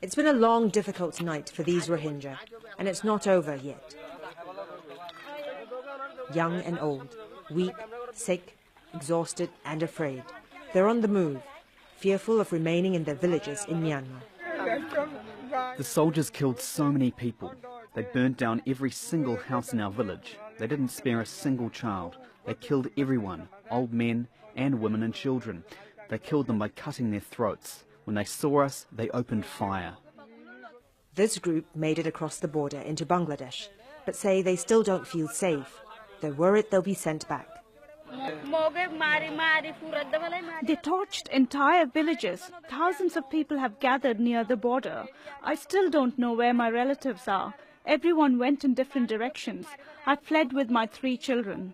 It's been a long, difficult night for these Rohingya, and it's not over yet. Young and old, weak, sick, exhausted and afraid. They're on the move, fearful of remaining in their villages in Myanmar. The soldiers killed so many people. They burnt down every single house in our village. They didn't spare a single child. They killed everyone, old men and women and children. They killed them by cutting their throats. When they saw us, they opened fire. This group made it across the border into Bangladesh, but say they still don't feel safe. They're worried they'll be sent back. They torched entire villages. Thousands of people have gathered near the border. I still don't know where my relatives are. Everyone went in different directions. I fled with my 3 children.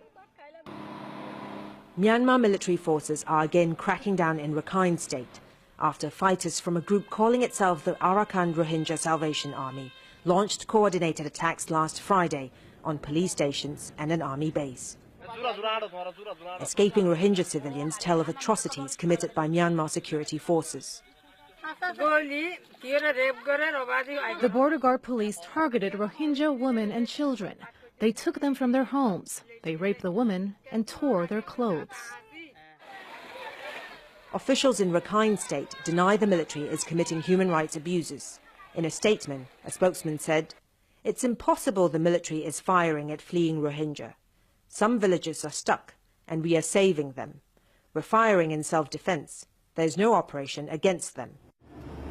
Myanmar military forces are again cracking down in Rakhine State after fighters from a group calling itself the Arakan Rohingya Salvation Army launched coordinated attacks last Friday on police stations and an army base. Escaping Rohingya civilians tell of atrocities committed by Myanmar security forces. The border guard police targeted Rohingya women and children. They took them from their homes. They raped the women and tore their clothes. Officials in Rakhine State deny the military is committing human rights abuses. In a statement, a spokesman said, "It's impossible the military is firing at fleeing Rohingya. Some villages are stuck, and we are saving them. We're firing in self-defense. There's no operation against them."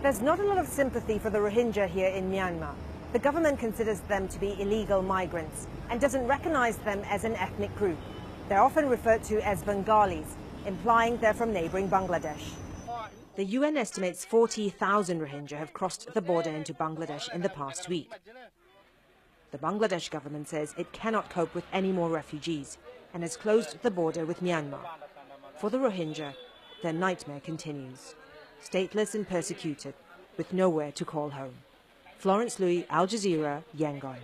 There's not a lot of sympathy for the Rohingya here in Myanmar. The government considers them to be illegal migrants and doesn't recognize them as an ethnic group. They're often referred to as Bengalis, implying they're from neighboring Bangladesh. The UN estimates 40,000 Rohingya have crossed the border into Bangladesh in the past week. The Bangladesh government says it cannot cope with any more refugees and has closed the border with Myanmar. For the Rohingya, their nightmare continues. Stateless and persecuted, with nowhere to call home. Florence Louis, Al Jazeera, Yangon.